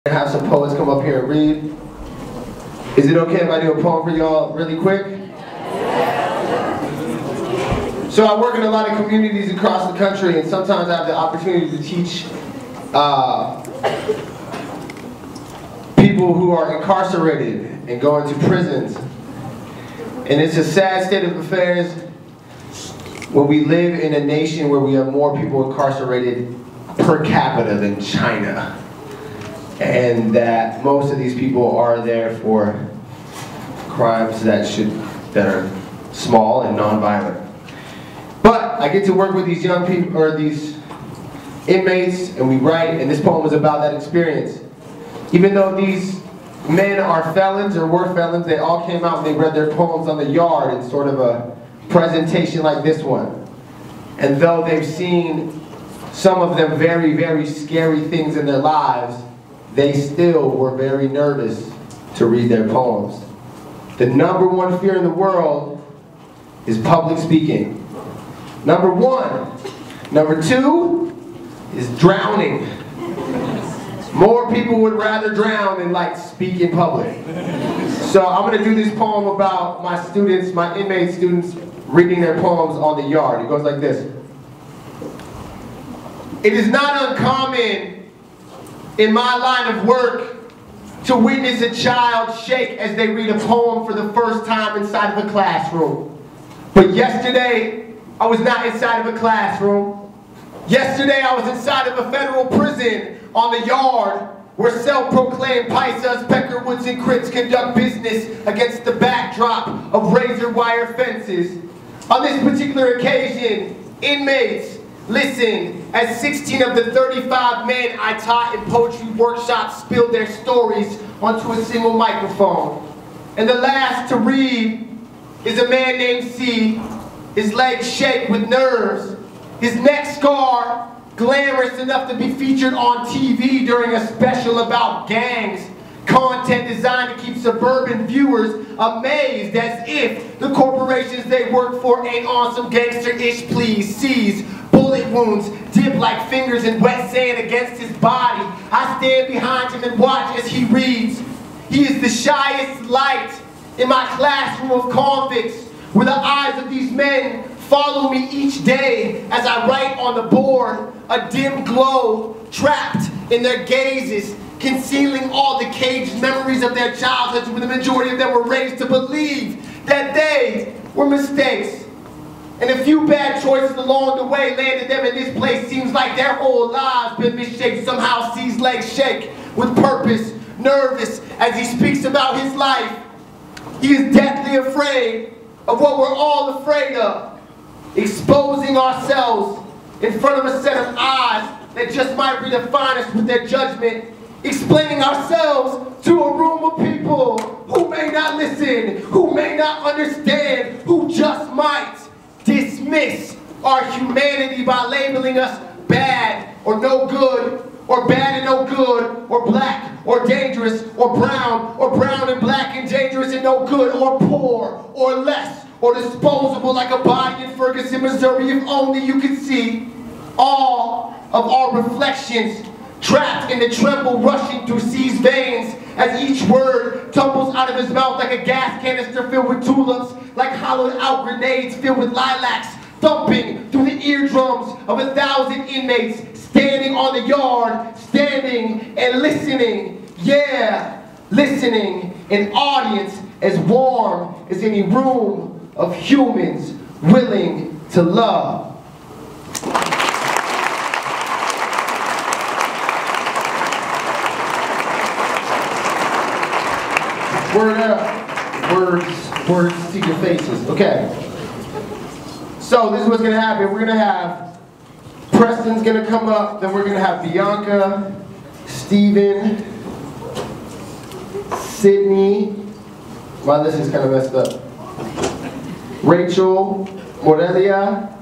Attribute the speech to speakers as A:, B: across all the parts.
A: Have some poets come up here and read. Is it okay if I do a poem for y'all really quick? So I work in a lot of communities across the country, and sometimes I have the opportunity to teach people who are incarcerated and go into prisons. And it's a sad state of affairs when we live in a nation where we have more people incarcerated per capita than China. And that most of these people are there for crimes that are small and non-violent. But I get to work with these young people, or these inmates, and we write, and this poem is about that experience. Even though these men are felons or were felons, they all came out and they read their poems on the yard in sort of a presentation like this one. And though they've seen some of them very, very scary things in their lives, they still were very nervous to read their poems. The #1 fear in the world is public speaking. #1. #2 is drowning. More people would rather drown than speak in public. So I'm going to do this poem about my students, my inmate students, reading their poems on the yard. It goes like this. It is not uncommon in my line of work to witness a child shake as they read a poem for the first time inside of a classroom. But yesterday, I was not inside of a classroom. Yesterday, I was inside of a federal prison on the yard where self-proclaimed Paisas, Peckerwoods, and Crips conduct business against the backdrop of razor wire fences. On this particular occasion, inmates listened as 16 of the 35 men I taught in poetry workshops spilled their stories onto a single microphone. And the last to read is a man named C. His legs shake with nerves. His neck scar, glamorous enough to be featured on TV during a special about gangs. Content designed to keep suburban viewers amazed as if the corporations they work for ain't on some gangster-ish please. Sees bullet wounds dip like fingers in wet sand against his body. I stand behind him and watch as he reads. He is the shyest light in my classroom of convicts, where the eyes of these men follow me each day as I write on the board, a dim glow trapped in their gazes, concealing all the caged memories of their childhoods, where the majority of them were raised to believe that they were mistakes. And a few bad choices along the way landed them in this place. Seems like their whole lives been misshaped. Somehow C's legs shake with purpose, nervous as he speaks about his life. He is deathly afraid of what we're all afraid of. Exposing ourselves in front of a set of eyes that just might redefine us with their judgment. Explaining ourselves to a room of people who may not listen, who may not understand, who just might dismiss our humanity by labeling us bad or no good, or bad and no good, or black or dangerous, or brown and black and dangerous and no good, or poor or less, or disposable like a body in Ferguson, Missouri. If only you could see all of our reflections trapped in the tremble rushing through C's veins as each word tumbles out of his mouth like a gas canister filled with tulips, like hollowed out grenades filled with lilacs, thumping through the eardrums of 1,000 inmates standing on the yard, standing and listening. Yeah, listening, an audience as warm as any room of humans willing to love. Word up. Words to your faces. Okay. So this is what's gonna happen. We're gonna have Preston's gonna come up, then we're gonna have Bianca, Steven, Sydney. My list is kind of messed up. Rachel, Morelia,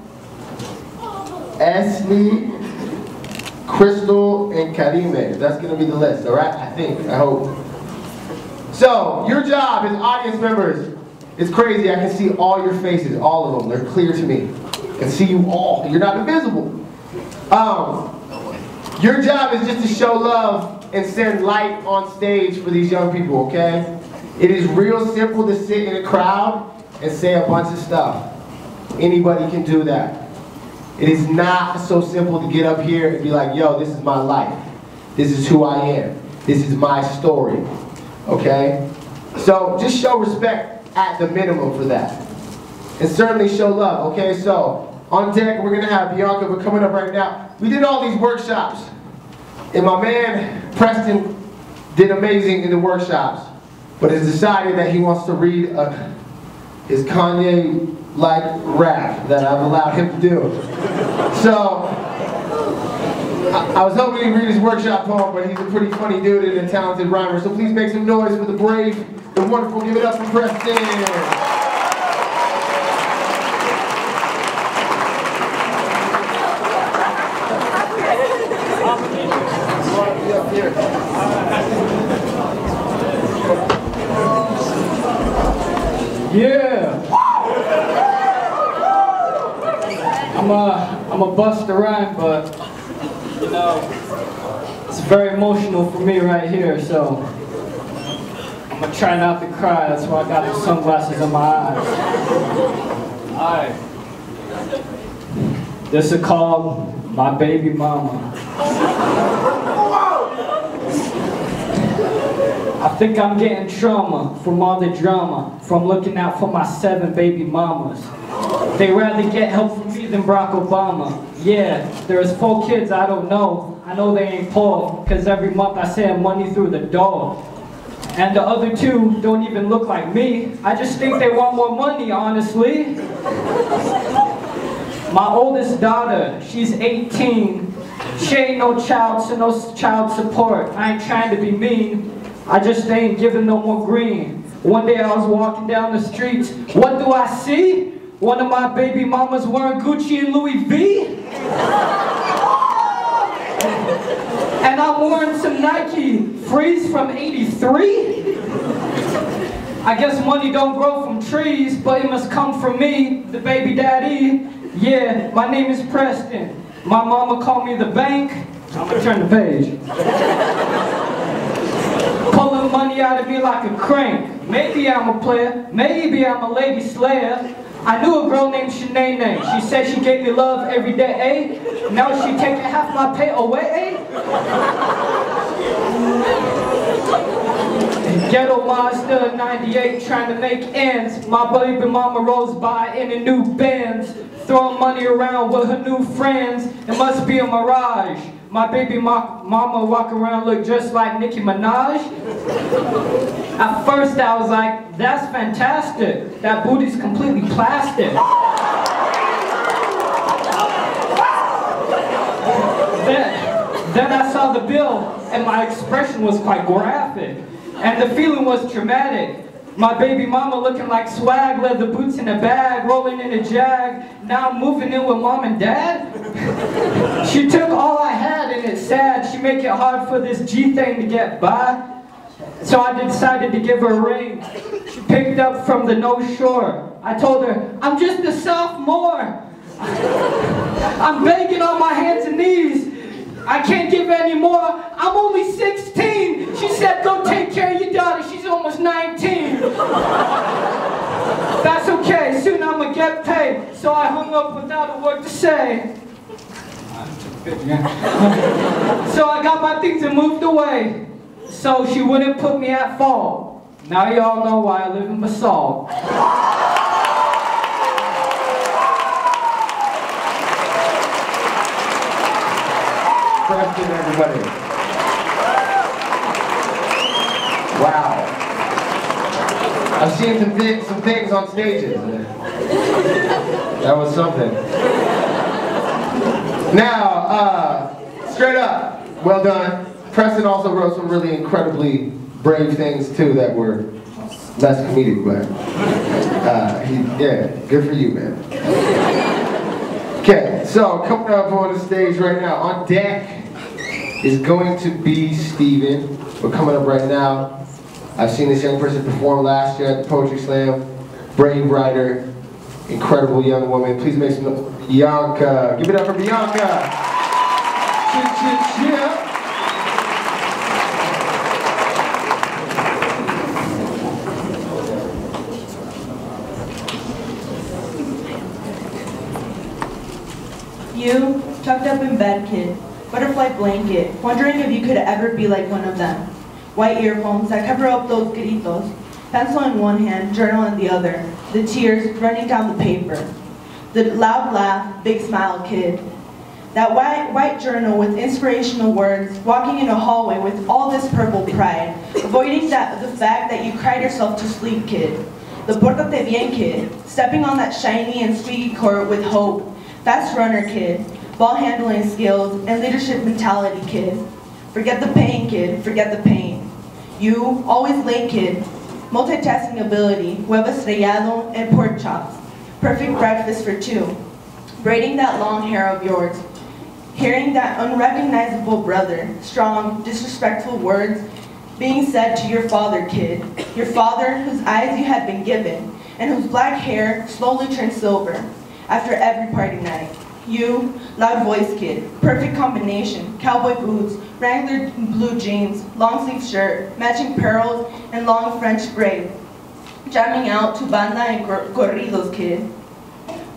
A: Ashley, Crystal, and Karime. That's gonna be the list, all right? I hope. So, your job as audience members is crazy. I can see all your faces, all of them. They're clear to me. I can see you all. You're not invisible. Your job is just to show love and send light on stage for these young people, okay? It is real simple to sit in a crowd and say a bunch of stuff. Anybody can do that. It is not so simple to get up here and be like, yo, this is my life. This is who I am. This is my story, okay? So just show respect at the minimum for that. And certainly show love, okay? So on deck, we're gonna have Bianca, but coming up right now. We did all these workshops, and my man, Preston, did amazing in the workshops, but has decided that he wants to read his Kanye-like rap that I've allowed him to do. So, I was hoping he'd read his workshop poem, but he's a pretty funny dude and a talented rhymer. So please make some noise for the brave, the wonderful. Give it up for Preston.
B: Yeah. I'm a bust a rhyme, but you know, it's very emotional for me right here, so I'm gonna try not to cry. That's why I got the sunglasses on my eyes. Alright. This is called My Baby Mama. I think I'm getting trauma from all the drama, from looking out for my 7 baby mamas. They rather get help from me than Barack Obama. Yeah, there's 4 kids I don't know. I know they ain't poor, cause every month I send money through the door. And the other 2 don't even look like me. I just think they want more money, honestly. My oldest daughter, she's 18. She ain't no child, so no child support. I ain't trying to be mean. I just ain't giving no more green. One day I was walking down the streets. What do I see? One of my baby mamas wearing Gucci and Louis V. And I'm wearing some Nike Freeze from '83. I guess money don't grow from trees, but it must come from me, the baby daddy. Yeah, my name is Preston. My mama called me the bank. I'm gonna turn the page. Pulling money out of me like a crank. Maybe I'm a player, maybe I'm a lady slayer. I knew a girl named Shanae. She said she gave me love every day, eh? Now she taking half my pay away, eh? Ghetto Mazda 98 trying to make ends. My baby mama rolls by in a new Benz, throwing money around with her new friends. It must be a mirage. My baby mama walk around look just like Nicki Minaj. At first I was like, that's fantastic. That booty's completely plastic. Then I saw the bill and my expression was quite graphic. And the feeling was traumatic. My baby mama looking like swag, leather boots in a bag, rolling in a Jag. Now I'm moving in with mom and dad. She took all I had and it's sad. She make it hard for this G thing to get by. So I decided to give her a ring. She picked up from the North Shore. I told her, I'm just a sophomore. I'm begging on my hands and knees. I can't give any more. I'm only 16. She said, go take care of your daughter. She's almost 19. That's okay. Soon I'm gonna get paid. So I hung up without a word to say. So I got my things and moved away. So she wouldn't put me at fault. Now y'all know why I live in Basalt.
A: Preston, everybody. Wow. I've seen some things on stages. That was something. Now, straight up, well done. Preston also wrote some really incredibly brave things too that were less comedic, but yeah, good for you, man. Okay, so coming up on the stage right now, on deck is going to be Steven. We're coming up right now. I've seen this young person perform last year at the Poetry Slam. Brave writer, incredible young woman. Please make some noise for Bianca. Give it up for Bianca.
C: tucked up in bed, kid. Butterfly blanket, wondering if you could ever be like one of them. White earphones that cover up those gritos. Pencil in one hand, journal in the other. The tears running down the paper. The loud laugh, big smile, kid. That white journal with inspirational words, walking in a hallway with all this purple pride, avoiding the fact that you cried yourself to sleep, kid. The Pórtate Bien kid, stepping on that shiny and squeaky court with hope. Fast runner kid, ball handling skills, and leadership mentality kid. Forget the pain, kid, forget the pain. You, always late kid, multitasking ability, huevo estrellado, and pork chops. Perfect breakfast for two. Braiding that long hair of yours. Hearing that unrecognizable brother, strong, disrespectful words being said to your father, kid. Your father whose eyes you had been given, and whose black hair slowly turned silver after every party night. You, loud voice kid, perfect combination, cowboy boots, Wrangler blue jeans, long sleeve shirt, matching pearls, and long French braid. Jamming out to banda and corridos, kid.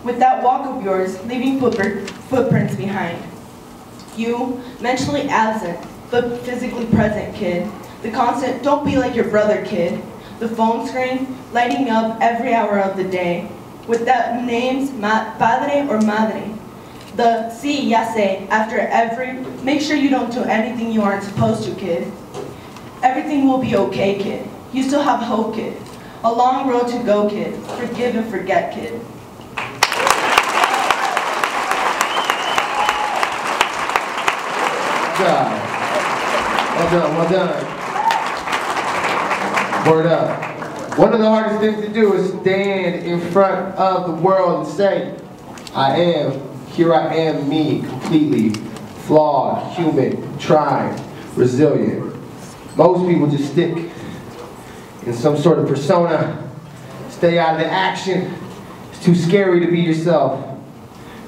C: With that walk of yours, leaving footprints behind. You, mentally absent, but physically present, kid. The constant, don't be like your brother, kid. The phone screen, lighting up every hour of the day. With that names, padre or madre. The sí, ya sé, after every, make sure you don't do anything you aren't supposed to, kid. Everything will be okay, kid. You still have hope, kid. A long road to go, kid. Forgive and forget, kid.
A: Well done, well done. Word up. One of the hardest things to do is stand in front of the world and say, here I am, me, completely flawed, human, trying, resilient. Most people just stick in some sort of persona, stay out of the action. It's too scary to be yourself.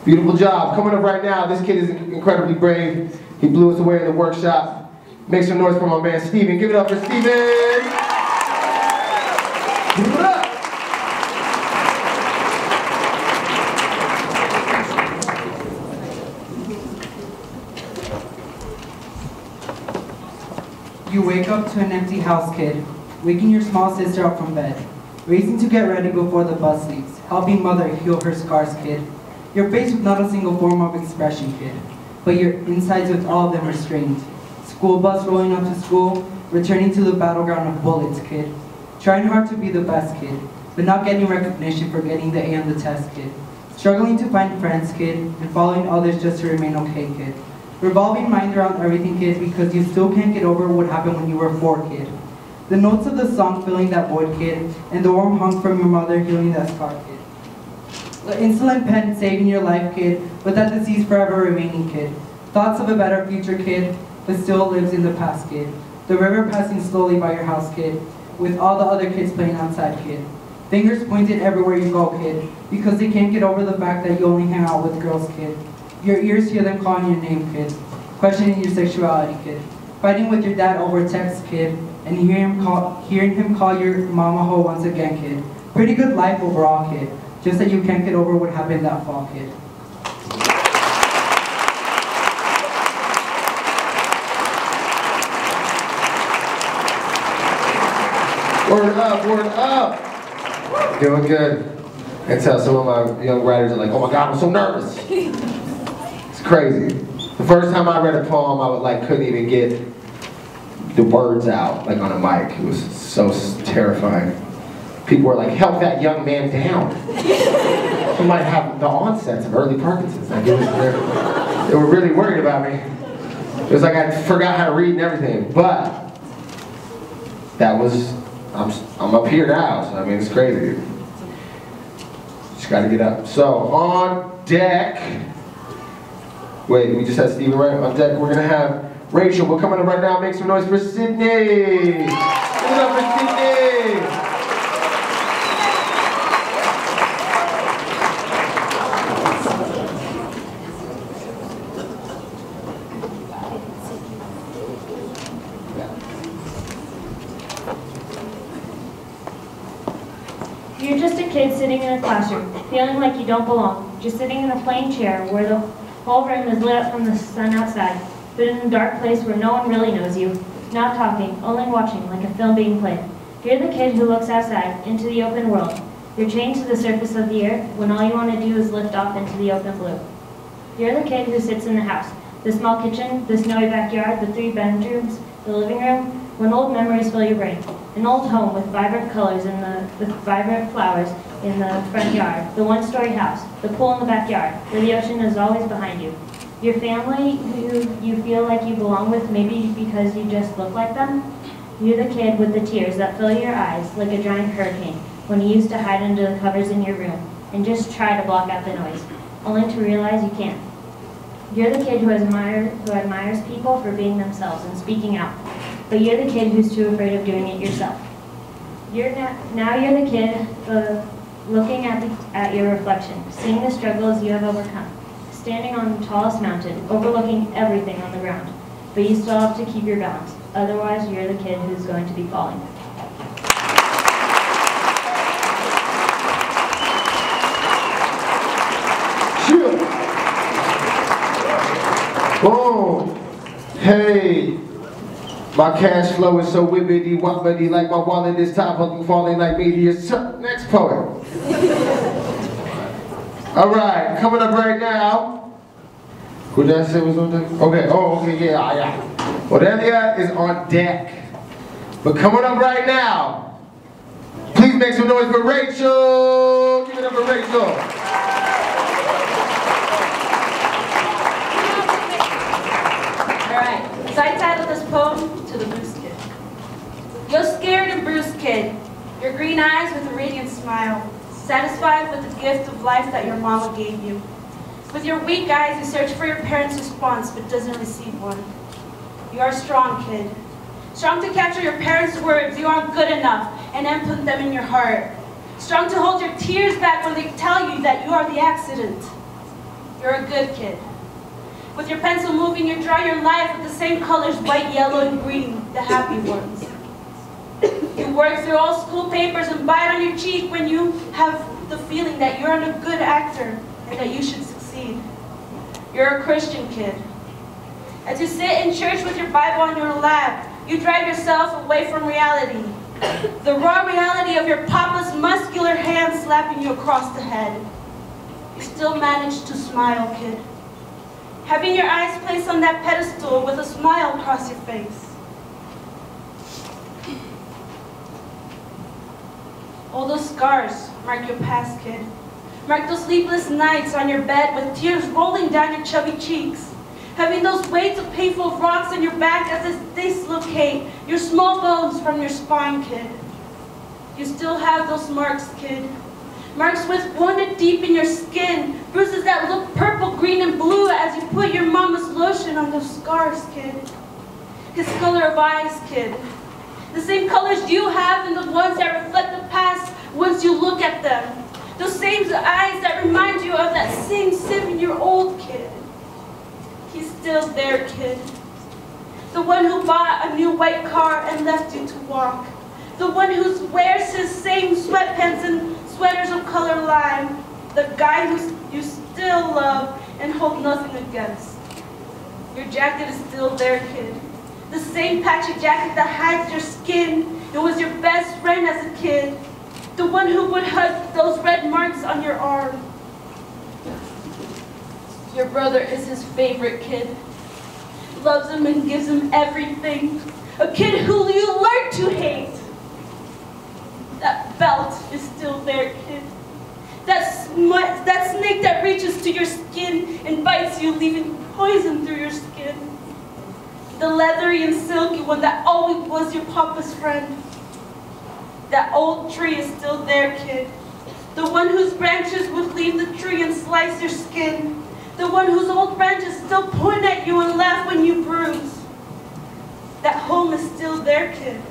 A: Beautiful job. Coming up right now, this kid is incredibly brave. He blew us away in the workshop. Make some noise for my man Steven. Give it up for Steven.
D: You wake up to an empty house, kid, waking your small sister up from bed, racing to get ready before the bus leaves, helping mother heal her scars, kid. You're faced with not a single form of expression, kid, but your insides with all of them restrained. School bus rolling up to school, returning to the battleground of bullets, kid. Trying hard to be the best, kid, but not getting recognition for getting the A on the test, kid. Struggling to find friends, kid, and following others just to remain okay, kid. Revolving mind around everything, kid, because you still can't get over what happened when you were 4, kid. The notes of the song filling that void, kid, and the warm hug from your mother healing that scar, kid. The insulin pen saving your life, kid, but that disease forever remaining, kid. Thoughts of a better future, kid, but still lives in the past, kid. The river passing slowly by your house, kid, with all the other kids playing outside, kid. Fingers pointed everywhere you go, kid, because they can't get over the fact that you only hang out with girls, kid. Your ears hear them calling your name, kid. Questioning your sexuality, kid. Fighting with your dad over text, kid, and hearing him call your mama ho once again, kid. Pretty good life overall, kid. Just that you can't get over what happened that fall, kid.
A: Word up, word up. Doing good. I can tell some of my young writers are like, oh my God, I'm so nervous. It's crazy. The first time I read a poem, I couldn't even get the words out, like on a mic. It was so terrifying. People were like, help that young man down. He might have the onsets of early Parkinson's. Like they were really worried about me. It was like I forgot how to read and everything. But that was, I'm up here now, so I mean, it's crazy. Just gotta get up. So, on deck, wait, we just had Steven, right? On deck, we're gonna have Rachel. We're coming up right now. Make some noise for Sydney. Give it up for Sydney.
E: You're just a kid sitting in a classroom, feeling like you don't belong, just sitting in a plain chair where the Whole room is lit up from the sun outside, but in a dark place where no one really knows you. Not talking, only watching, like a film being played. You're the kid who looks outside, into the open world. You're chained to the surface of the earth when all you want to do is lift off into the open blue. You're the kid who sits in the house, the small kitchen, the snowy backyard, the 3 bedrooms, the living room, when old memories fill your brain. An old home with vibrant colors and with vibrant flowers in the front yard, the 1-story house, the pool in the backyard, where the ocean is always behind you. Your family who you feel like you belong with, maybe because you just look like them. You're the kid with the tears that fill your eyes like a giant hurricane when you used to hide under the covers in your room and just try to block out the noise, only to realize you can't. You're the kid who admires people for being themselves and speaking out, but you're the kid who's too afraid of doing it yourself. Now you're the kid looking at your reflection, seeing the struggles you have overcome, standing on the tallest mountain, overlooking everything on the ground, but you still have to keep your balance. Otherwise, you're the kid who's going to be falling.
A: Boom. Hey, my cash flow is so wibbity wobbity, like my wallet is top falling like meteors. Next poet. All right, coming up right now. Who did I say was on deck? Okay, okay, yeah. Odelia is on deck. But coming up right now, please make some noise for Rachel. Give it up for Rachel.
F: So I titled this poem to the bruised kid. You're scared and bruised kid. Your green eyes with a radiant smile, satisfied with the gift of life that your mama gave you. With your weak eyes, you search for your parents' response, but doesn't receive one. You are a strong kid. Strong to capture your parents' words, you aren't good enough, and then put them in your heart. Strong to hold your tears back when they tell you that you are the accident. You're a good kid. With your pencil moving, you draw your life with the same colors, white, yellow, and green, the happy ones. You work through all school papers and bite on your cheek when you have the feeling that you're a good actor and that you should succeed. You're a Christian kid. As you sit in church with your Bible on your lap, you drive yourself away from reality. The raw reality of your papa's muscular hand slapping you across the head. You still manage to smile, kid. Having your eyes placed on that pedestal with a smile across your face. All those scars mark your past, kid. Mark those sleepless nights on your bed with tears rolling down your chubby cheeks. Having those weights of painful rocks on your back as they dislocate your small bones from your spine, kid. You still have those marks, kid. Marks with wounded deep in your skin, bruises that look purple, green, and blue as you put your mama's lotion on those scars, kid. His color of eyes, kid. The same colors you have and the ones that reflect the past once you look at them. Those same eyes that remind you of that same 7-year-old kid. He's still there, kid. The one who bought a new white car and left you to walk. The one who wears his same sweatpants and sweaters of color lime, the guy who you still love and hold nothing against. Your jacket is still there, kid. The same patchy jacket that hides your skin. It was your best friend as a kid. The one who would hug those red marks on your arm. Your brother is his favorite kid. Loves him and gives him everything. A kid who you learned to hate. That belt is still there, kid. That snake that reaches to your skin and bites you, leaving poison through your skin. The leathery and silky one that always was your papa's friend. That old tree is still there, kid. The one whose branches would leave the tree and slice your skin. The one whose old branches still point at you and laugh when you bruise. That home is still there, kid.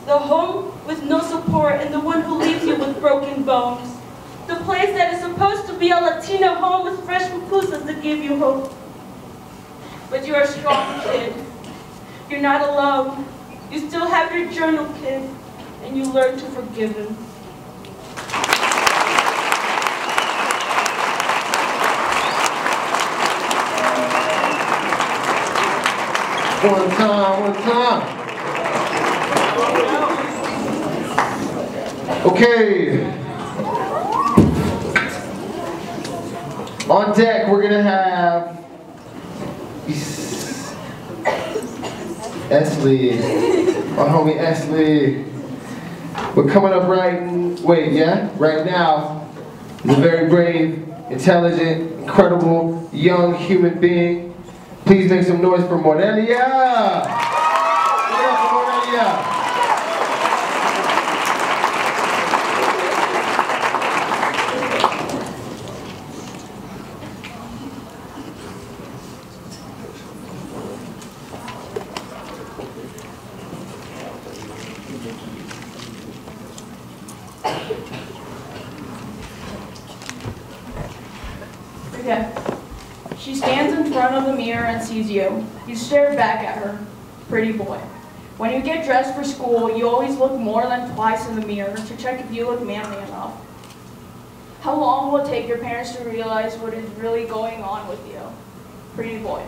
F: The home with no support and the one who leaves you with broken bones. The place that is supposed to be a Latino home with fresh pupusas to give you hope. But you're a strong kid. You're not alone. You still have your journal, kid, and you learn to forgive him.
A: One time, one time. Okay. On deck, we're gonna have Esley, my homie Esley. We're coming up right now. He's a very brave, intelligent, incredible, young human being. Please make some noise for Morelia. Give it up for Morelia.
G: Okay. She stands in front of the mirror and sees you. You stare back at her. Pretty boy. When you get dressed for school, you always look more than twice in the mirror to check if you look manly enough. How long will it take your parents to realize what is really going on with you? Pretty boy.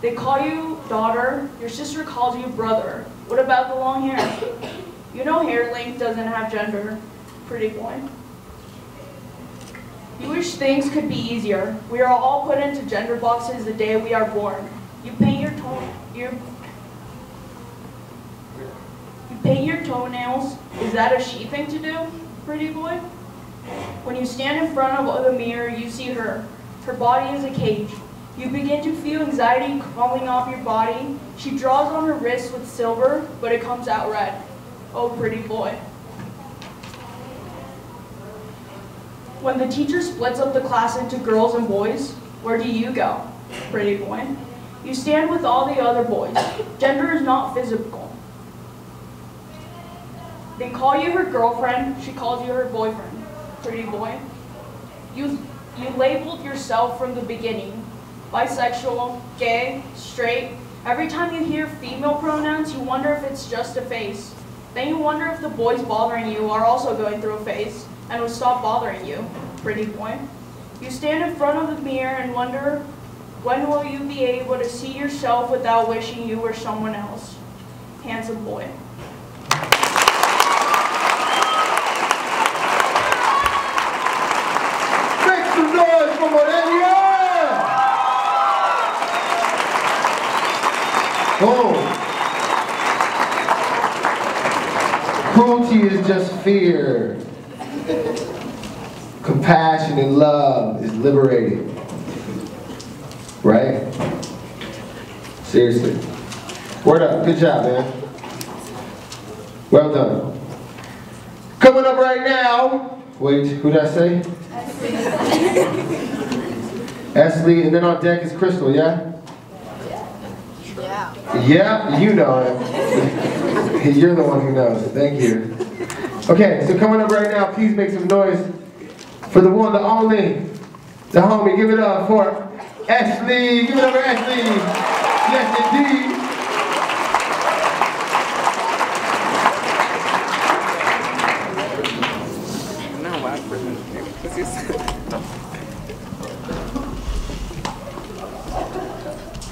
G: They call you daughter. Your sister calls you brother. What about the long hair? You know hair length doesn't have gender. Pretty boy. You wish things could be easier. We are all put into gender boxes the day we are born. You paint your toenails. Is that a she thing to do, pretty boy? When you stand in front of the mirror, you see her. Her body is a cage. You begin to feel anxiety crawling off your body. She draws on her wrist with silver, but it comes out red. Oh, pretty boy. When the teacher splits up the class into girls and boys, where do you go, pretty boy? You stand with all the other boys. Gender is not physical. They call you her girlfriend, she calls you her boyfriend, pretty boy. You labeled yourself from the beginning. Bisexual, gay, straight. Every time you hear female pronouns, you wonder if it's just a phase. Then you wonder if the boys bothering you are also going through a phase and will stop bothering you, pretty boy. You stand in front of the mirror and wonder, when will you be able to see yourself without wishing you were someone else? Handsome boy.
A: Make some noise for Morelia! Oh. Cruelty is just fear. Compassion and love is liberating. Right? Seriously. Word up. Good job, man. Well done. Coming up right now. Wait, who did I say? Esley, and then on deck is Crystal, yeah? Yeah, you know it. You're the one who knows. Thank you. Okay, so coming up right now, please make some noise for the one, the only, the homie. Give it up for Esley. Give it up for Esley. Yes, indeed.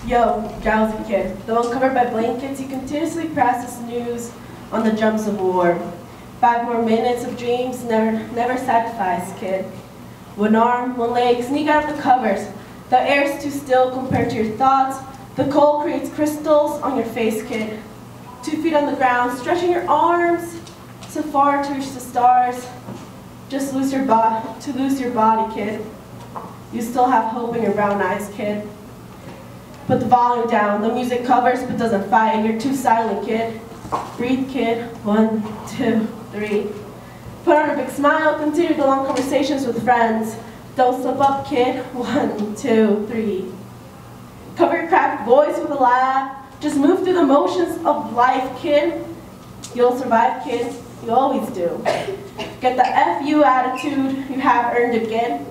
C: Yo, drowsy kid, the one covered by blankets, you continuously press the snooze on the jumps of war. 5 more minutes of dreams never satisfies, kid. One arm, one leg, sneak out of the covers. The air's too still compared to your thoughts. The cold creates crystals on your face, kid. 2 feet on the ground, stretching your arms so far to reach the stars. Just lose your body, kid. You still have hope in your brown eyes, kid. Put the volume down. The music covers but doesn't fight. You're too silent, kid. Breathe, kid. 1, 2, 3. Put on a big smile. Continue the long conversations with friends. Don't slip up, kid. 1, 2, 3. Cover your cracked voice with a laugh. Just move through the motions of life, kid. You'll survive, kid. You always do. Get the F-U attitude. You have earned it, kid.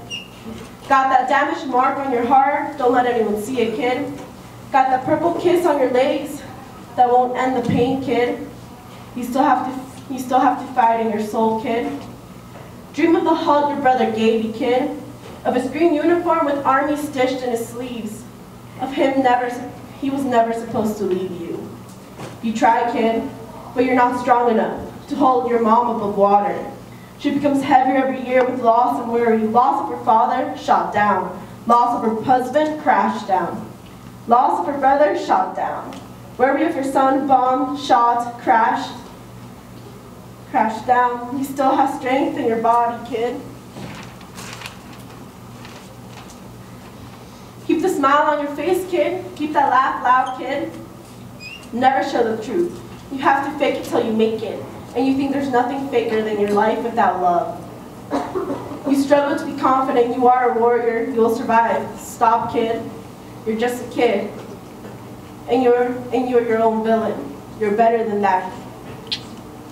C: Got that damaged mark on your heart. Don't let anyone see it, kid. Got that purple kiss on your legs. That won't end the pain, kid. You still have to fight in your soul, kid. Dream of the hug your brother gave you, kid. Of his green uniform with army stitched in his sleeves. Of him
H: he was never supposed to leave you. You try, kid, but you're not strong enough to hold your mom above water. She becomes heavier every year with loss and worry. Loss of her father, shot down. Loss of her husband, crashed down. Loss of her brother, shot down. Worry of her son, bombed, shot, crashed down. You still have strength in your body, kid. Keep the smile on your face, kid. Keep that laugh loud, kid. Never show the truth. You have to fake it till you make it. And you think there's nothing faker than your life without love. You struggle to be confident you are a warrior, you'll survive. Stop, kid. You're just a kid. And you're your own villain. You're better than that.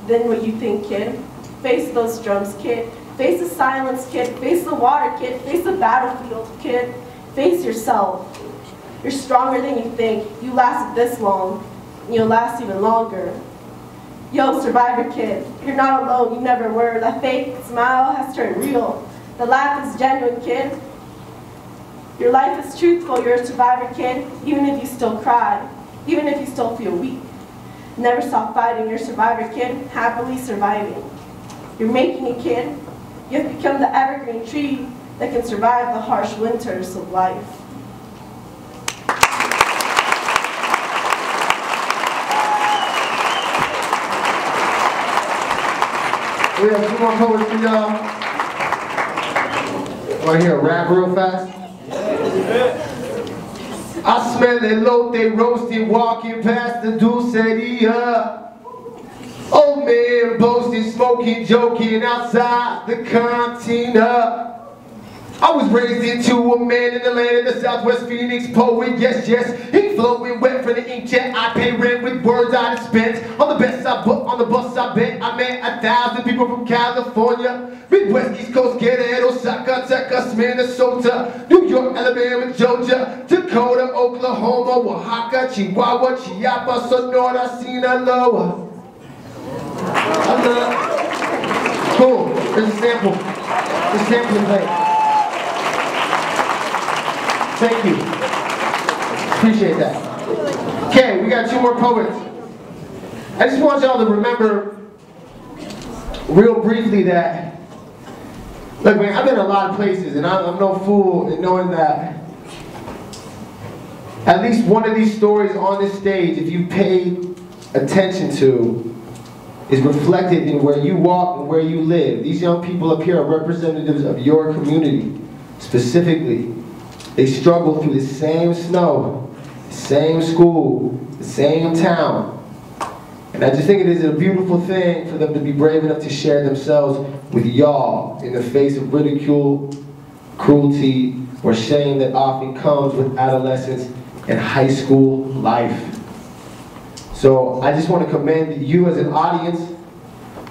H: Than what you think, kid. Face those drums, kid. Face the silence, kid. Face the water, kid. Face the battlefield, kid. Face yourself. You're stronger than you think. You lasted this long, and you'll last even longer. Yo, survivor kid, you're not alone, you never were. That fake smile has turned real. The laugh is genuine, kid. Your life is truthful, you're a survivor kid, even if you still cry, even if you still feel weak. Never stop fighting, you're a survivor kid, happily surviving. You're making it, kid. You have become the evergreen tree that can survive the harsh winters of life.
A: We have two more poets for y'all. Want to hear a rap real fast? I smell elote roasting, walking past the dulceria. Old man boasting, smoking, joking outside the cantina. I was raised into a man in the land of the Southwest Phoenix poet, yes, yes. He flowing wet from the inkjet. I pay rent with words I done spent. On the bus I bet I met 1,000 people from California, Midwest, East Coast, Canada, Osaka, Texas, Minnesota, New York, Alabama, Georgia, Dakota, Oklahoma, Oaxaca, Chihuahua, Chiapas, Sonora, Sinaloa. Cool. There's a sample. There's a sample play. Thank you. Appreciate that. Okay, we got two more poets. I just want y'all to remember real briefly that, look man, I've been in a lot of places and I'm no fool in knowing that at least one of these stories on this stage, if you pay attention to, is reflected in where you walk and where you live. These young people up here are representatives of your community, specifically. They struggle through the same snow, the same school, the same town. And I just think it is a beautiful thing for them to be brave enough to share themselves with y'all in the face of ridicule, cruelty, or shame that often comes with adolescence and high school life. So I just want to commend you as an audience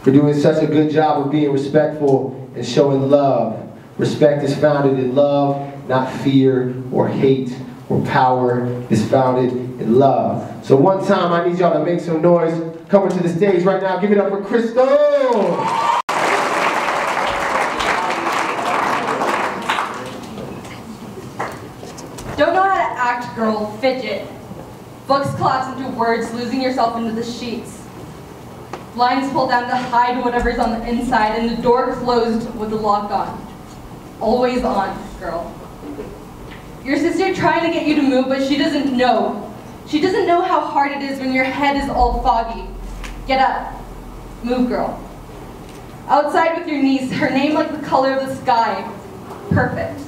A: for doing such a good job of being respectful and showing love. Respect is founded in love, not fear or hate or power. It's founded in love. So one time I need y'all to make some noise. Coming to the stage right now. Give it up for Crystal.
I: Don't know how to act, girl. Fidget. Books collapse into words, losing yourself into the sheets. Blinds pulled down to hide whatever's on the inside, and the door closed with the lock on. Always on, girl. Your sister trying to get you to move, but she doesn't know. She doesn't know how hard it is when your head is all foggy. Get up. Move, girl. Outside with your niece, her name like the color of the sky. Perfect.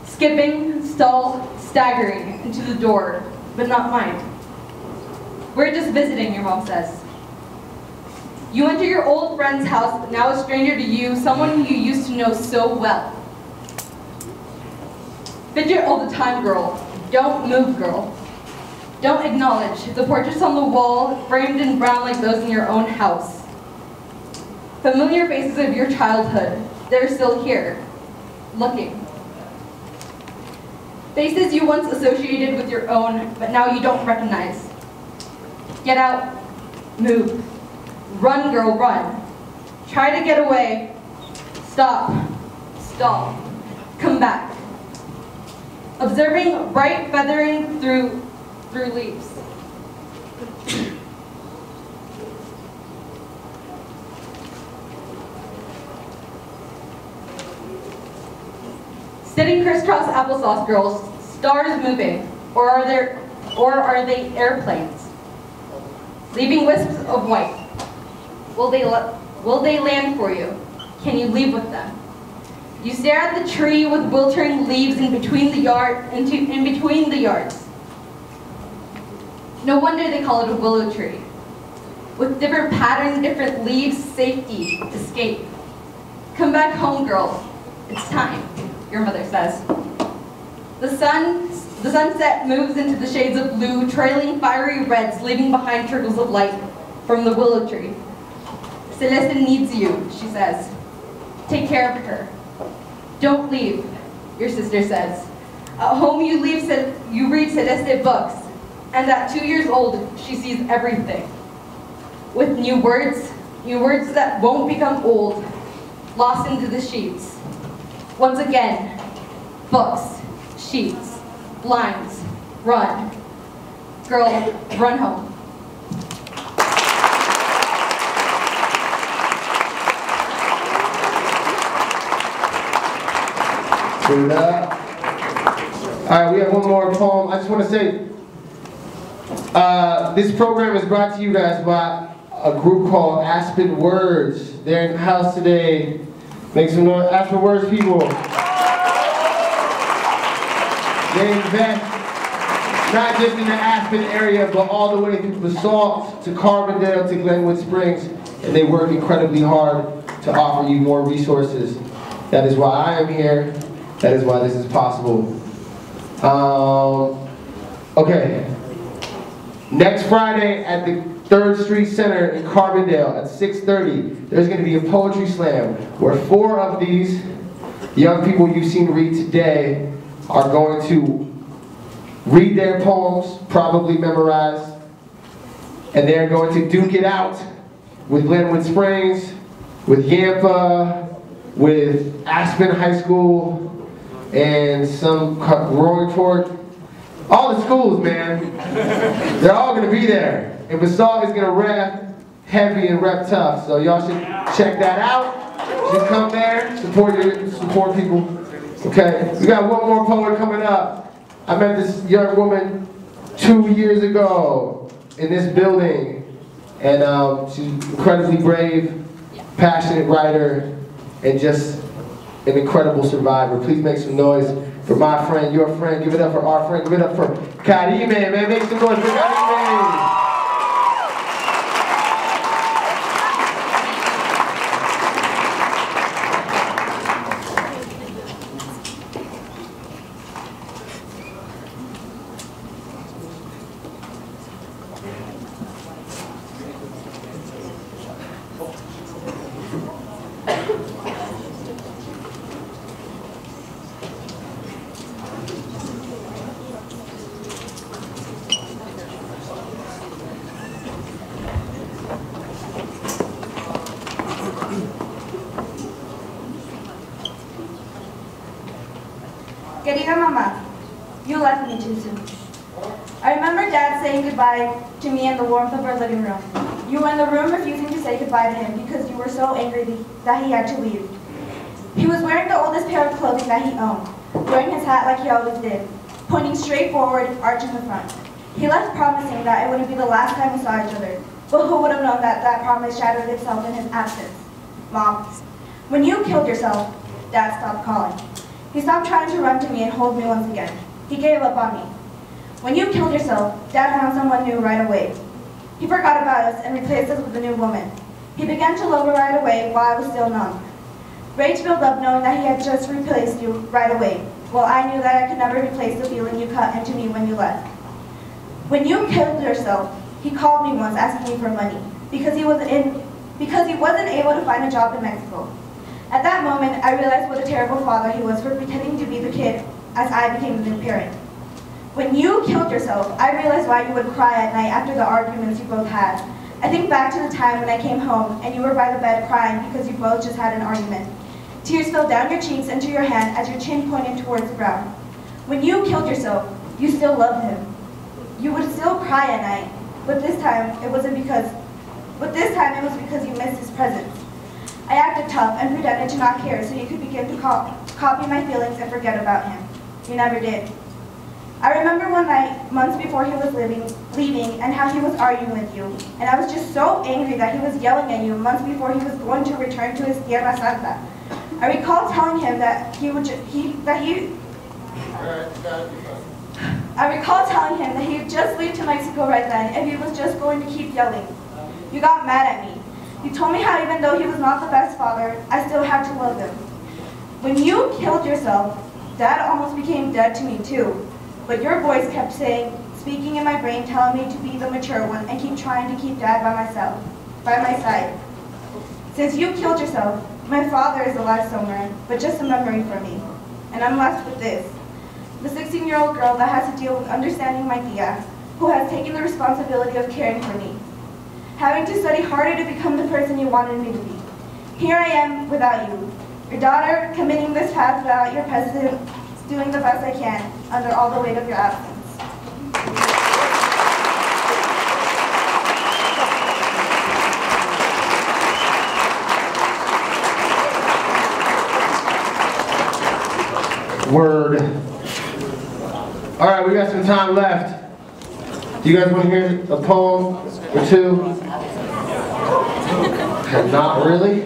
I: Skipping, stall, staggering into the door, but not mine. We're just visiting, your mom says. You enter your old friend's house, now a stranger to you, someone who you used to know so well. Fidget all the time, girl. Don't move, girl. Don't acknowledge the portraits on the wall, framed in brown like those in your own house. Familiar faces of your childhood, they're still here, looking. Faces you once associated with your own, but now you don't recognize. Get out. Move. Run, girl, run. Try to get away. Stop. Stall. Come back. Observing bright feathering through through leaves. Sitting crisscross applesauce girls, stars moving, or are they airplanes? Leaving wisps of white. Will they land for you? Can you leave with them? You stare at the tree with wilting leaves in between the yards. No wonder they call it a willow tree. With different patterns, different leaves, safety, escape. Come back home, girls. It's time, your mother says. The sunset moves into the shades of blue, trailing fiery reds, leaving behind trickles of light from the willow tree. Celeste needs you, she says. Take care of her. Don't leave, your sister says. At home you read Celeste books, and at 2 years old, she sees everything. With new words that won't become old, lost into the sheets. Once again, books, sheets, blinds, run. Girl, run home.
A: All right, we have one more poem. I just want to say, this program is brought to you guys by a group called Aspen Words. They're in the house today. Make some noise, Aspen Words people. They invest not just in the Aspen area, but all the way through Basalt to Carbondale to Glenwood Springs, and they work incredibly hard to offer you more resources. That is why I am here. That is why this is possible. Okay. Next Friday at the 3rd Street Center in Carbondale at 6:30, there's going to be a poetry slam where 4 of these young people you've seen read today are going to read their poems, probably memorized, and they're going to duke it out with Glenwood Springs, with Yampa, with Aspen High School, and some Roaring Fork. All the schools, man. They're all going to be there. And Basalt is going to rap heavy and rap tough. So y'all should check that out. Just come there, support people. Okay, we got one more poet coming up. I met this young woman 2 years ago in this building. And she's incredibly brave, passionate writer, and just an incredible survivor. Please make some noise for my friend, your friend. Give it up for our friend. Give it up for Karime, man. Make some noise for Karime.
C: Querida Mama, you left me too soon. I remember Dad saying goodbye to me in the warmth of our living room. You were in the room refusing to say goodbye to him because you were so angry that he had to leave. He was wearing the oldest pair of clothing that he owned, wearing his hat like he always did, pointing straight forward, arch in the front. He left promising that it wouldn't be the last time we saw each other, but who would have known that that promise shattered itself in his absence? Mom, when you killed yourself, Dad stopped calling. He stopped trying to run to me and hold me once again. He gave up on me. When you killed yourself, Dad found someone new right away. He forgot about us and replaced us with a new woman. He began to love her right away while I was still numb. Rage built up knowing that he had just replaced you right away, while I knew that I could never replace the feeling you cut into me when you left. When you killed yourself, he called me once asking me for money because he wasn't able to find a job in Mexico. At that moment, I realized what a terrible father he was for pretending to be the kid as I became the new parent. When you killed yourself, I realized why you would cry at night after the arguments you both had. I think back to the time when I came home and you were by the bed crying because you both just had an argument. Tears fell down your cheeks and to your hand as your chin pointed towards the ground. When you killed yourself, you still loved him.
J: You would still cry at night, but this time it was because you missed his presence. I acted tough and pretended to not care so you could begin to copy my feelings and forget about him. You never did. I remember one night, months before he was leaving, and how he was arguing with you. And I was just so angry that he was yelling at you months before he was going to return to his Tierra Santa. I recall telling him that he would just leave to Mexico right then if he was just going to keep yelling. You got mad at me. You told me how even though he was not the best father, I still had to love him. When you killed yourself, Dad almost became dead to me too. But your voice kept speaking in my brain, telling me to be the mature one and keep trying to keep Dad by my side. Since you killed yourself, my father is alive somewhere, but just a memory for me. And I'm left with this. The 16-year-old girl that has to deal with understanding my tia, who has taken the responsibility of caring for me. Having to study harder to become the person you wanted me to be. Here I am without you. Your daughter committing this path without your presence, doing the best I can under all the weight of your absence.
A: Word. All right, we got some time left. Do you guys want to hear a poem or two? Not really?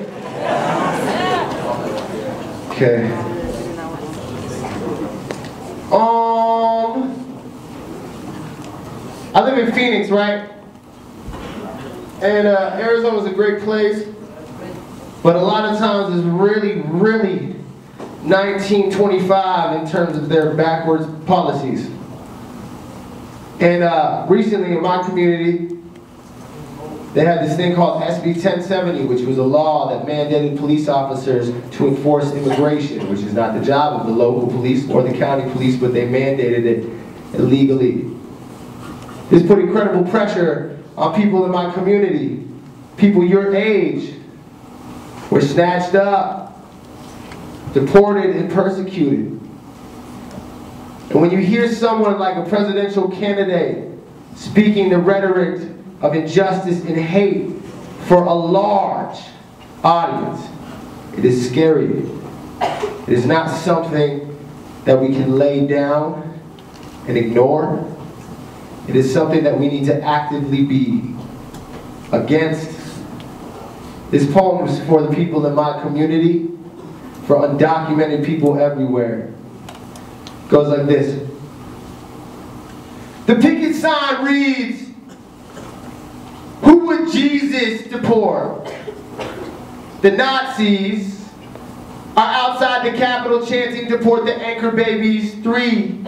A: Okay. I live in Phoenix, right? And Arizona's a great place, but a lot of times it's really 1925 in terms of their backwards policies. And recently in my community, they had this thing called SB 1070, which was a law that mandated police officers to enforce immigration, which is not the job of the local police or the county police, but they mandated it illegally. This put incredible pressure on people in my community, people your age, were snatched up, deported, and persecuted. And when you hear someone like a presidential candidate speaking the rhetoric of injustice and hate for a large audience, it is scary. It is not something that we can lay down and ignore. It is something that we need to actively be against. This poem is for the people in my community, for undocumented people everywhere. It goes like this. The picket sign reads, "Who would Jesus deport?" The Nazis are outside the Capitol chanting, "Deport the anchor babies 3.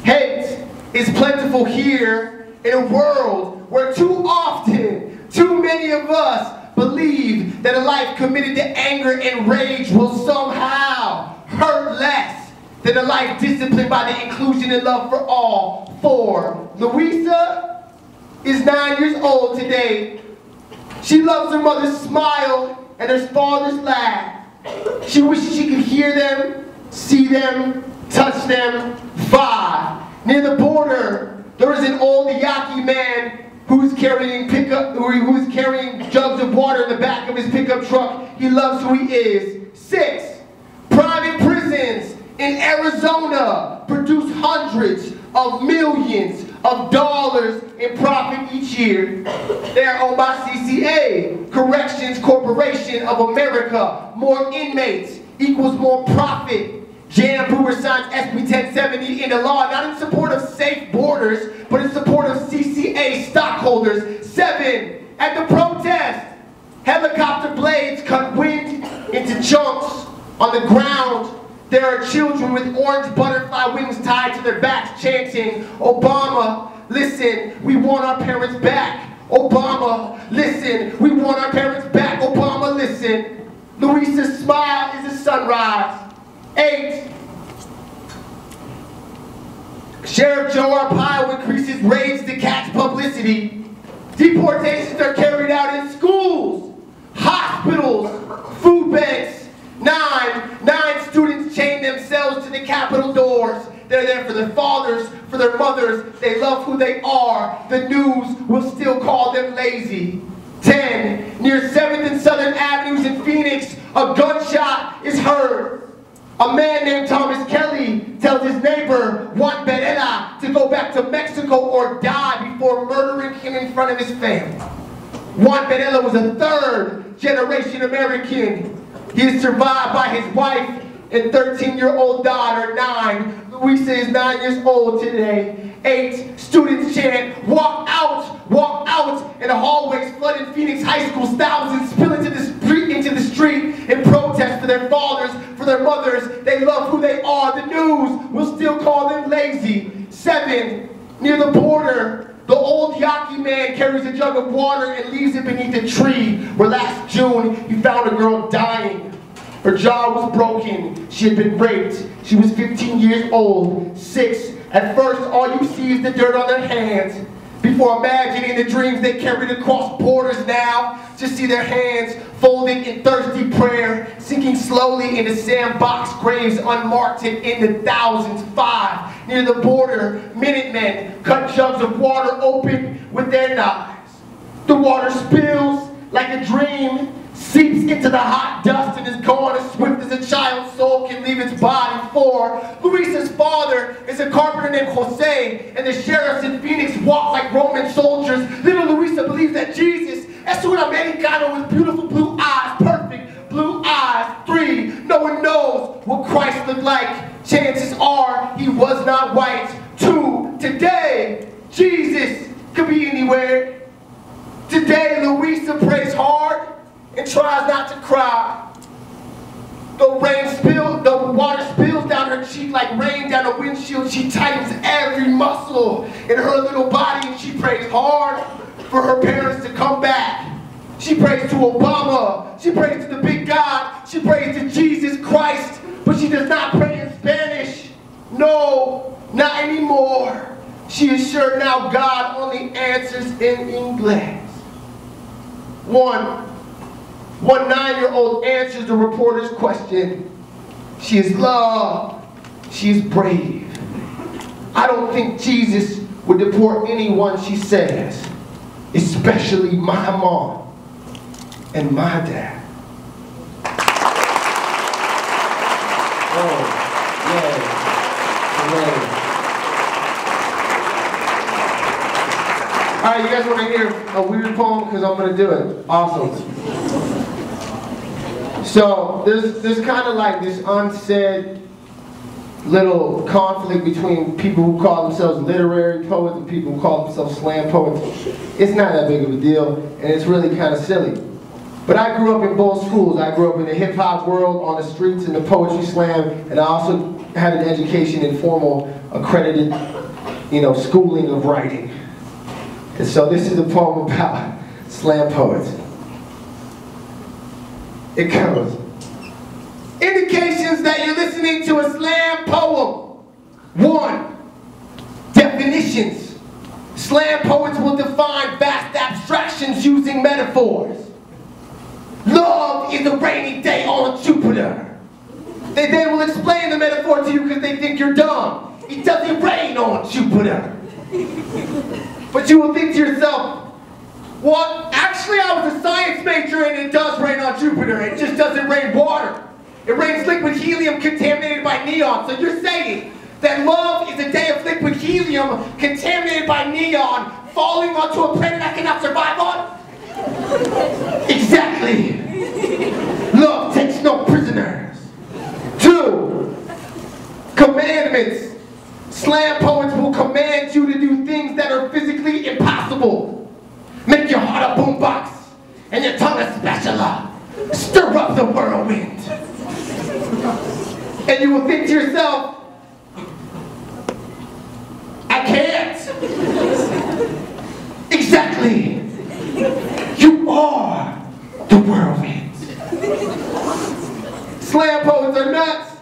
A: Hate is plentiful here in a world where too often, too many of us believe that a life committed to anger and rage will somehow hurt less than a life disciplined by the inclusion and love for all. 4. Louisa is 9 years old today. She loves her mother's smile and her father's laugh. She wishes she could hear them, see them, touch them. 5. Near the border, there is an old Yaqui man who's carrying jugs of water in the back of his pickup truck. He loves who he is. 6. Private prisons in Arizona produce hundreds of millions of dollars in profit each year. They are owned by CCA, Corrections Corporation of America. More inmates equals more profit. Jan Brewer signs SB 1070 into law, not in support of safe borders, but in support of CCA stockholders. 7. At the protest, helicopter blades cut wind into chunks. On the ground, there are children with orange butterfly wings tied to their backs chanting, "Obama, listen, we want our parents back. Obama, listen, we want our parents back. Obama, listen." Louisa's smile is a sunrise. 8. Sheriff Joe Arpaio increases raids to catch publicity. Deportations are carried out in schools, hospitals, food banks. 9 students chain themselves to the Capitol doors. They're there for their fathers, for their mothers. They love who they are. The news will still call them lazy. 10. Near 7th and Southern Avenues in Phoenix, a gunshot is heard. A man named Thomas Kelly tells his neighbor, Juan Berella, to go back to Mexico or die before murdering him in front of his family. Juan Berella was a third-generation American. He is survived by his wife and 13-year-old daughter. 9. Luisa is 9 years old today. 8. Students chant, walk out, walk out. And the hallways flood in Phoenix High School. Thousands spill into the street in protest for their fathers, for their mothers. They love who they are. The news will still call them lazy. 7. Near the border, the old Yaqui man carries a jug of water and leaves it beneath a tree, where last June he found a girl dying. Her jaw was broken. She had been raped. She was 15 years old. 6. At first, all you see is the dirt on their hands. Before imagining the dreams they carried across borders now, just see their hands folded in thirsty prayer, sinking slowly into sandbox graves unmarked and in the thousands. 5. Near the border, Minutemen cut jugs of water open with their knives. The water spills like a dream, seeps into the hot dust and is gone as swift as a child's soul can leave its body. 4. Luisa's father is a carpenter named Jose, and the sheriffs in Phoenix walk like Roman soldiers. Little Luisa believes that Jesus es un americano with beautiful blue eyes, perfect blue eyes. 3. No one knows what Christ looked like. Chances are he was not white. 2. Today, Jesus could be anywhere. Today, Luisa prays hard and tries not to cry. The water spills down her cheek like rain down a windshield. She tightens every muscle in her little body and she prays hard for her parents to come back. She prays to Obama. She prays to the big God. She prays to Jesus Christ. But she does not pray in Spanish. No, not anymore. She is sure now God only answers in English. 1 9-year-old answers the reporter's question. She is loved. She is brave. I don't think Jesus would deport anyone, she says, especially my mom and my dad. Oh, yay. All right, you guys want to hear a weird poem? Because I'm going to do it. Awesome. So there's kind of like this unsaid little conflict between people who call themselves literary poets and people who call themselves slam poets. It's not that big of a deal, and it's really kind of silly. But I grew up in both schools. I grew up in the hip-hop world, on the streets, in the Poetry Slam, and I also had an education in formal, accredited, schooling of writing. And so this is a poem about slam poets. It goes, indications that you're listening to a slam poem. 1, definitions. Slam poets will define vast abstractions using metaphors. Love is a rainy day on Jupiter. They then will explain the metaphor to you because they think you're dumb. It doesn't rain on Jupiter. But you will think to yourself, well, actually I was a science major and it does rain on Jupiter. It just doesn't rain water. It rains liquid helium contaminated by neon. So you're saying that love is a day of liquid helium contaminated by neon falling onto a planet I cannot survive on? Exactly. Love takes no prisoners. 2, commandments. Slam poets will command you to do things that are physically impossible. Make your heart a boombox and your tongue a spatula. Stir up the whirlwind. And you will think to yourself, I can't. Exactly. You are the whirlwind. Slam poets are nuts,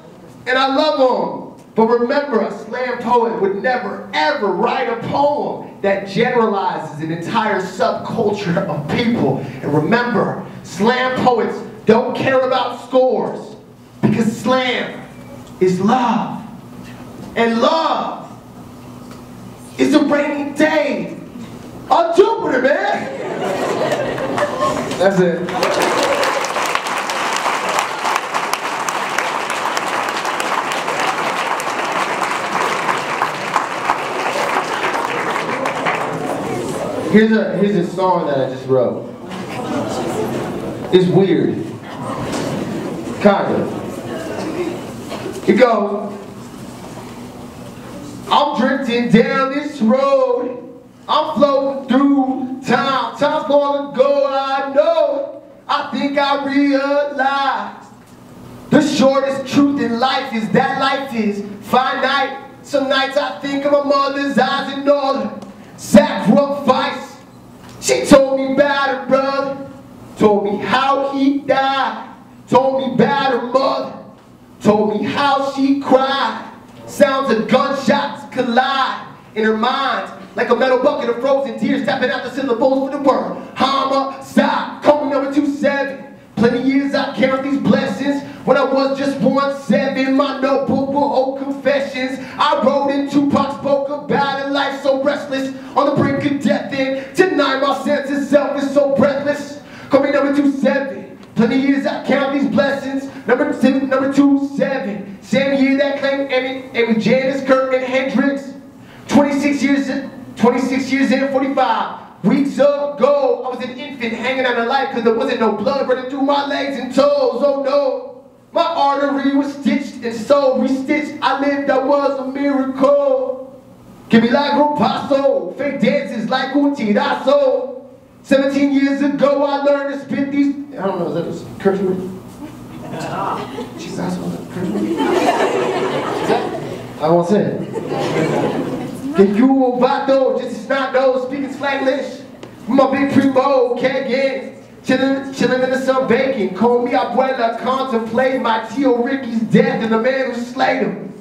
A: and I love them. But remember, a slam poet would never, ever write a poem that generalizes an entire subculture of people. And remember, slam poets don't care about scores, because slam is love. And love is a rainy day on Jupiter, man. That's it. Here's a song that I just wrote. It's weird. Kind of. It goes, I'm drifting down this road. I'm floating through time. Time's long ago, I know. I think I realized the shortest truth in life is that life is finite. Some nights I think of my mother's eyes and all the sacrifice. She told me about her brother, told me how he died, told me about her mother, told me how she cried. Sounds of gunshots collide in her mind like a metal bucket of frozen tears tapping out the syllables for the word homicide. Call me number 27. Plenty years I count these blessings. When I was just 1-7, my notebook will hold confessions. I wrote in Tupac, spoke about a life so restless, on the brink of death, and tonight my sense of self is so breathless. Call me number 27. Plenty years I count these blessings. Number 27. Same year that claimed Amy Janis, Kirk, and Hendrix. 26 years in, 45. Weeks ago, I was an infant hanging on a life because there wasn't no blood running through my legs and toes. Oh no, my artery was stitched and so restitched. I lived, I was a miracle. Que milagro paso, fake dances like un tirazo. 17 years ago, I learned to spit these. I don't know, is that a curse word? Jesus, that's a curse word. I won't say it. If you a vato, just snot nose, speaking Spanglish. My big primo, kegging, chillin' in the sun baking. Call me abuela, contemplate my Tio Ricky's death and the man who slayed him.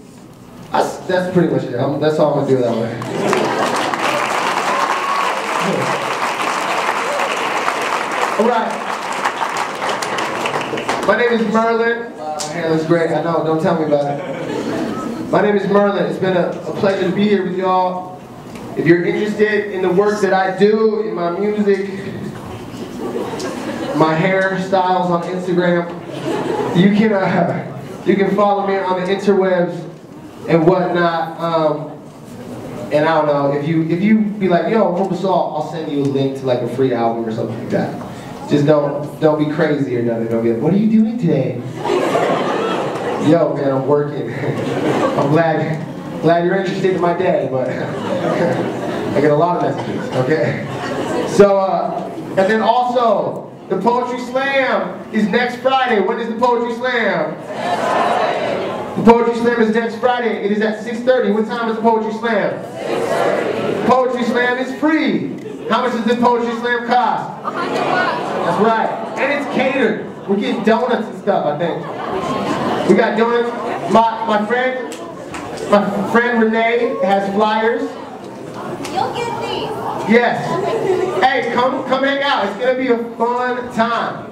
A: That's pretty much it. That's all I'm gonna do that way. All right. My name is Merlin. My hair looks great. I know. Don't tell me about it. My name is Merlin. It's been a pleasure to be here with y'all. If you're interested in the work that I do, in my music, my hairstyles on Instagram, you can follow me on the interwebs and whatnot. And I don't know, if you be like, yo, I'll send you a link to like a free album or something like that. Just don't be crazy or nothing. Don't be like, what are you doing today? Yo, man, I'm working. I'm glad you're interested in my day, but I get a lot of messages, okay? So, and then also, the Poetry Slam is next Friday. When is the Poetry Slam? The Poetry Slam is next Friday. It is at 6:30. What time is the Poetry Slam? 6:30. Poetry Slam is free. How much does the Poetry Slam cost? $100. That's right. And it's catered. We're getting donuts and stuff, I think. We got donuts. My friend Renee has flyers.
J: You'll get these.
A: Yes. Hey, come hang out. It's gonna be a fun time.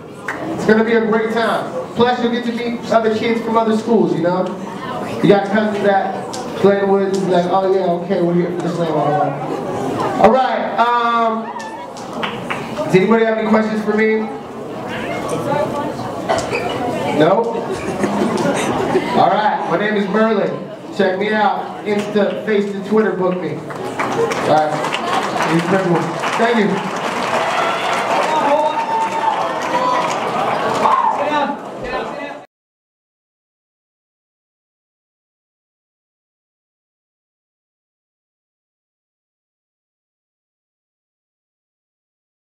A: It's gonna be a great time. Plus, you'll get to meet other kids from other schools. You know, you got cousins at Glenwood. Who's like, oh yeah, okay, we're here for the slam. All right. Does anybody have any questions for me? No? All right, my name is Merlin. Check me out. Insta, Face, and Twitter, book me. All right. Thank you.